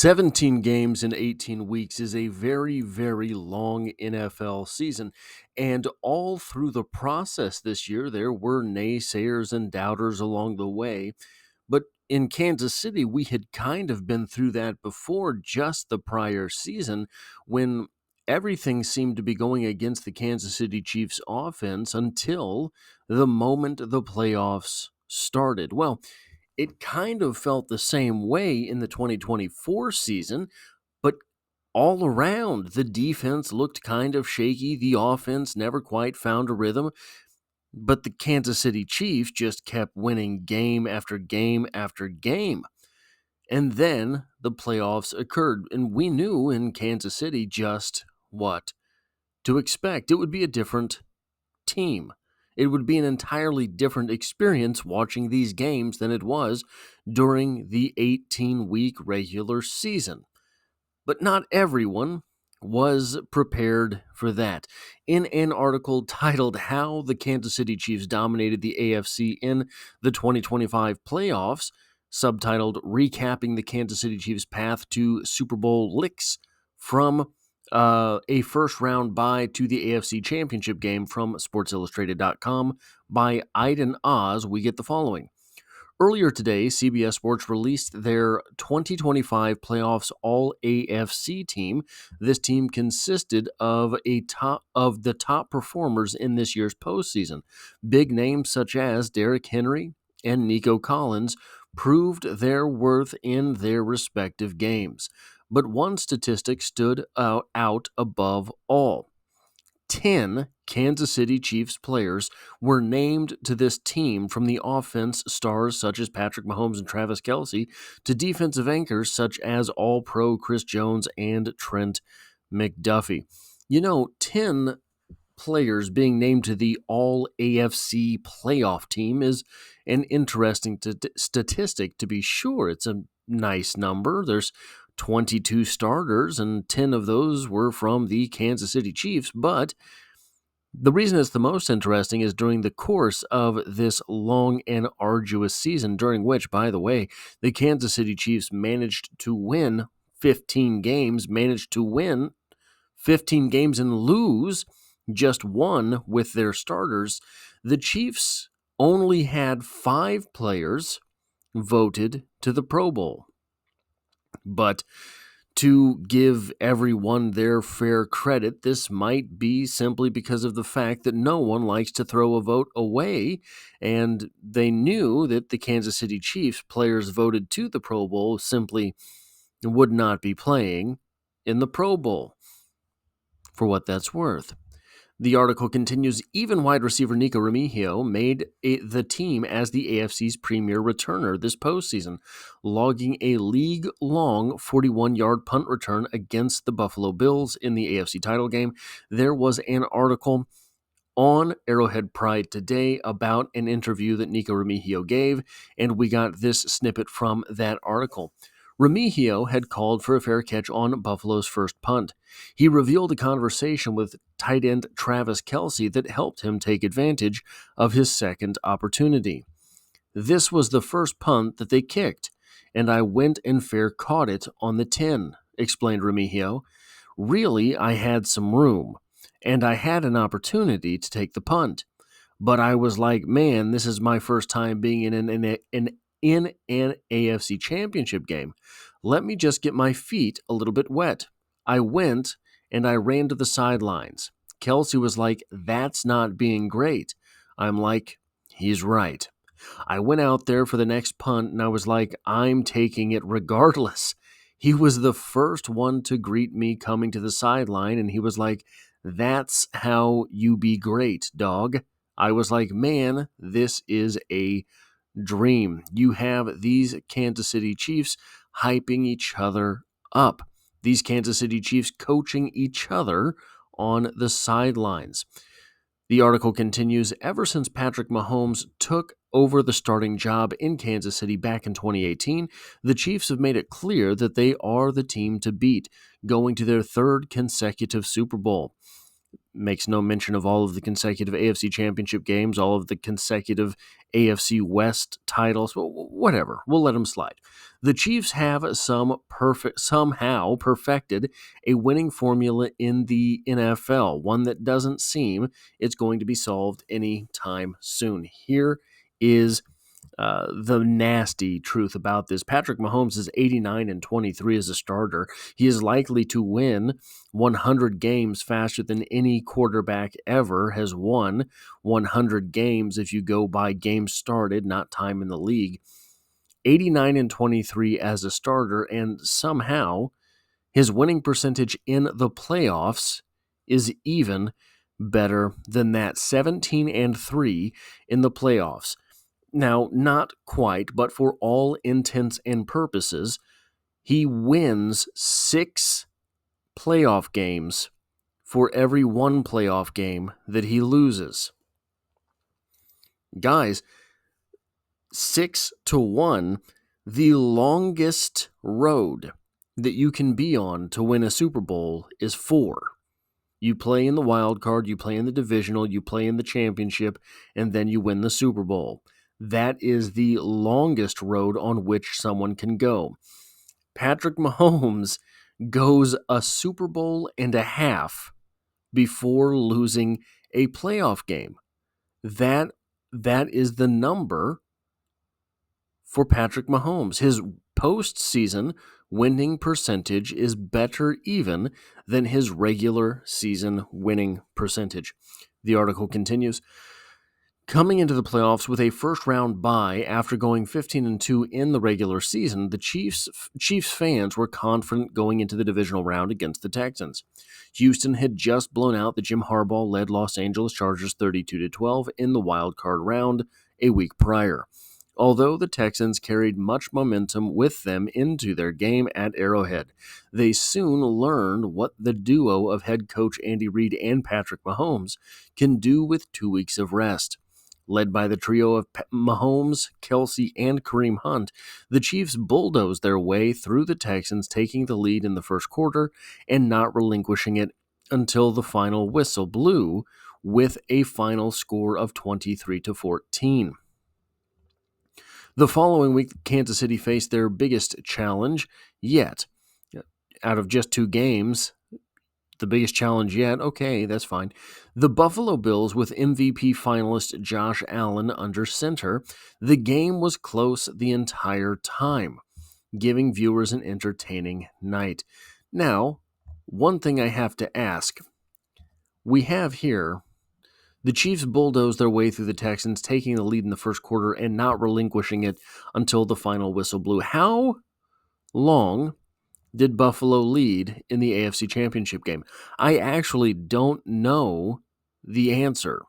17 games in 18 weeks is a very, very long NFL season. And all through the process this year, there were naysayers and doubters along the way. But in Kansas City, we had kind of been through that before just the prior season when everything seemed to be going against the Kansas City Chiefs offense until the moment the playoffs started. Well, it kind of felt the same way in the 2024 season, but all around, the defense looked kind of shaky. The offense never quite found a rhythm, but the Kansas City Chiefs just kept winning game after game after game. And then the playoffs occurred, and we knew in Kansas City just what to expect. It would be a different team. It would be an entirely different experience watching these games than it was during the 18-week regular season. But not everyone was prepared for that. In an article titled How the Kansas City Chiefs Dominated the AFC in the 2025 Playoffs, subtitled Recapping the Kansas City Chiefs' Path to Super Bowl Licks from a first-round bye to the AFC Championship game from SportsIllustrated.com by Aiden Oz, we get the following. Earlier today, CBS Sports released their 2025 Playoffs All-AFC team. This team consisted of the top performers in this year's postseason. Big names such as Derrick Henry and Nico Collins proved their worth in their respective games. But one statistic stood out above all. 10 Kansas City Chiefs players were named to this team, from the offense stars such as Patrick Mahomes and Travis Kelce to defensive anchors such as All-Pro Chris Jones and Trent McDuffie. 10 players being named to the All-AFC playoff team is an interesting statistic, to be sure. It's a nice number. There's 22 starters, and 10 of those were from the Kansas City Chiefs. But the reason it's the most interesting is during the course of this long and arduous season, during which, by the way, the Kansas City Chiefs managed to win 15 games, and lose just one with their starters. The Chiefs only had 5 players voted to the Pro Bowl. But to give everyone their fair credit, this might be simply because of the fact that no one likes to throw a vote away, and they knew that the Kansas City Chiefs players voted to the Pro Bowl simply would not be playing in the Pro Bowl, for what that's worth. The article continues, even wide receiver Nico Remigio made the team as the AFC's premier returner this postseason, logging a league-long 41-yard punt return against the Buffalo Bills in the AFC title game. There was an article on Arrowhead Pride today about an interview that Nico Remigio gave, and we got this snippet from that article. Remigio had called for a fair catch on Buffalo's first punt. He revealed a conversation with tight end Travis Kelce that helped him take advantage of his second opportunity. This was the first punt that they kicked, and I went and fair caught it on the 10, explained Remigio. Really, I had some room, and I had an opportunity to take the punt. But I was like, man, this is my first time being in an AFC championship game. Let me just get my feet a little bit wet. I went and I ran to the sidelines. Kelce was like, that's not being great. I'm like, he's right. I went out there for the next punt and I was like, I'm taking it regardless. He was the first one to greet me coming to the sideline, and he was like, that's how you be great, dog. I was like, man, this is a dream. You have these Kansas City Chiefs hyping each other up. These Kansas City Chiefs coaching each other on the sidelines. The article continues, ever since Patrick Mahomes took over the starting job in Kansas City back in 2018, the Chiefs have made it clear that they are the team to beat, going to their third consecutive Super Bowl. makes no mention of all of the consecutive AFC Championship games, all of the consecutive AFC West titles, whatever. We'll let them slide. The Chiefs have somehow perfected a winning formula in the NFL, one that doesn't seem it's going to be solved anytime soon. Here is the nasty truth about this. Patrick Mahomes is 89-23 as a starter. He is likely to win 100 games faster than any quarterback ever has won 100 games if you go by games started, not time in the league. 89-23 as a starter, and somehow his winning percentage in the playoffs is even better than that. 17-3 in the playoffs. Now, not quite, but for all intents and purposes, he wins 6 playoff games for every 1 playoff game that he loses. Guys, 6-1, the longest road that you can be on to win a Super Bowl is 4. You play in the wild card, you play in the divisional, you play in the championship, and then you win the Super Bowl. That is the longest road on which someone can go. Patrick Mahomes goes a Super Bowl and a half before losing a playoff game. That is the number for Patrick Mahomes. His postseason winning percentage is better even than his regular season winning percentage. The article continues. Coming into the playoffs with a first-round bye after going 15-2 in the regular season, the Chiefs fans were confident going into the divisional round against the Texans. Houston had just blown out the Jim Harbaugh-led Los Angeles Chargers 32-12 in the wild card round a week prior. Although the Texans carried much momentum with them into their game at Arrowhead, they soon learned what the duo of head coach Andy Reid and Patrick Mahomes can do with 2 weeks of rest. Led by the trio of Mahomes, Kelsey, and Kareem Hunt, the Chiefs bulldozed their way through the Texans, taking the lead in the first quarter and not relinquishing it until the final whistle blew with a final score of 23-14. The following week, Kansas City faced their biggest challenge yet. Out of just 2 games, the biggest challenge yet, okay, that's fine. The Buffalo Bills with MVP finalist Josh Allen under center. The game was close the entire time, giving viewers an entertaining night. Now, one thing I have to ask. We have here the Chiefs bulldozed their way through the Texans, taking the lead in the first quarter and not relinquishing it until the final whistle blew. How long did Buffalo lead in the AFC Championship game? I actually don't know the answer.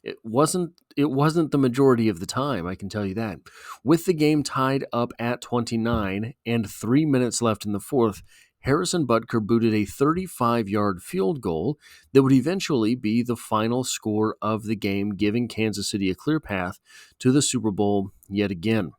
It wasn't the majority of the time, I can tell you that. With the game tied up at 29 and 3 minutes left in the fourth, Harrison Butker booted a 35-yard field goal that would eventually be the final score of the game, giving Kansas City a clear path to the Super Bowl yet again.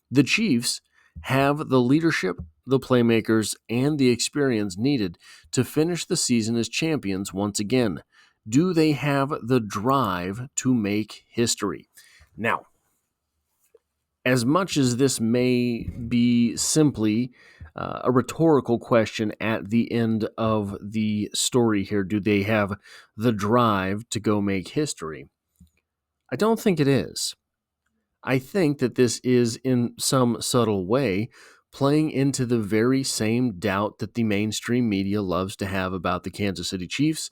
The Chiefs have the leadership, the playmakers, and the experience needed to finish the season as champions once again. Do they have the drive to make history? Now, as much as this may be simply a rhetorical question at the end of the story here, do they have the drive to go make history? I don't think it is. I think that this is, in some subtle way, playing into the very same doubt that the mainstream media loves to have about the Kansas City Chiefs,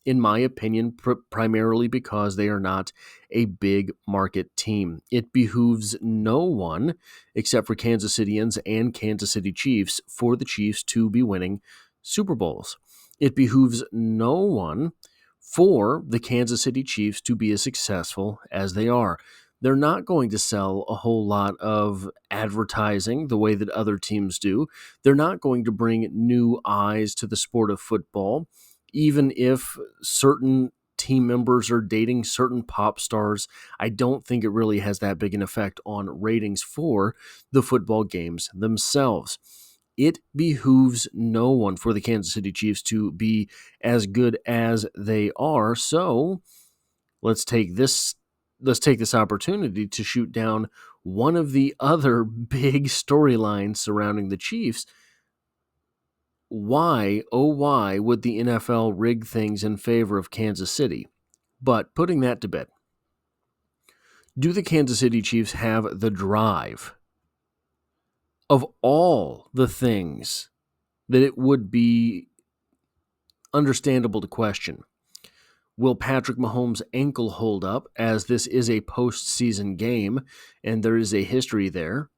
in my opinion, primarily because they are not a big market team. It behooves no one, except for Kansas Cityans and Kansas City Chiefs, for the Chiefs to be winning Super Bowls. It behooves no one for the Kansas City Chiefs to be as successful as they are. They're not going to sell a whole lot of advertising the way that other teams do. They're not going to bring new eyes to the sport of football, even if certain team members are dating certain pop stars. I don't think it really has that big an effect on ratings for the football games themselves. it behooves no one for the Kansas City Chiefs to be as good as they are. So let's take this opportunity to shoot down one of the other big storylines surrounding the Chiefs. Why, oh why, would the NFL rig things in favor of Kansas City? But putting that to bed, do the Kansas City Chiefs have the drive? Of all the things that it would be understandable to question, will Patrick Mahomes' ankle hold up, as this is a postseason game and there is a history there?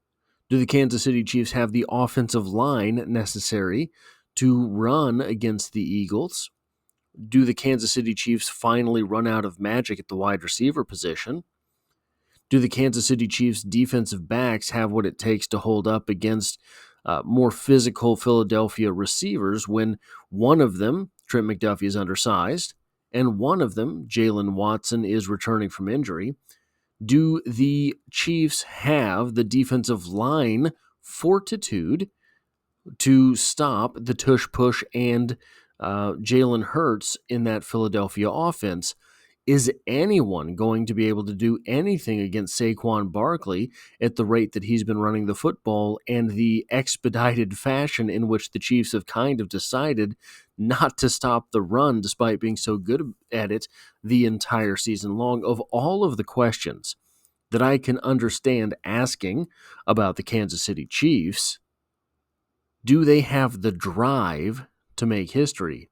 Do the Kansas City Chiefs have the offensive line necessary to run against the Eagles? Do the Kansas City Chiefs finally run out of magic at the wide receiver position? Do the Kansas City Chiefs defensive backs have what it takes to hold up against more physical Philadelphia receivers when one of them, Trent McDuffie, is undersized, and one of them, Jalen Watson, is returning from injury? Do the Chiefs have the defensive line fortitude to stop the tush-push and Jalen Hurts in that Philadelphia offense? Is anyone going to be able to do anything against Saquon Barkley at the rate that he's been running the football and the expedited fashion in which the Chiefs have kind of decided not to stop the run despite being so good at it the entire season long? Of all of the questions that I can understand asking about the Kansas City Chiefs, do they have the drive to make history?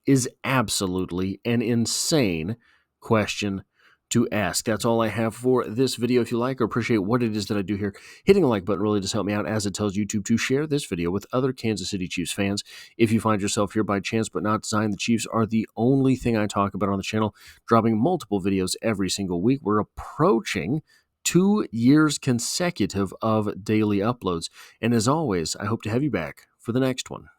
Is absolutely an insane question to ask. That's all I have for this video. If you like or appreciate what it is that I do here, hitting the like button really does help me out, as it tells YouTube to share this video with other Kansas City Chiefs fans. If you find yourself here by chance but not design, the Chiefs are the only thing I talk about on the channel, dropping multiple videos every single week. We're approaching 2 years consecutive of daily uploads. And as always, I hope to have you back for the next one.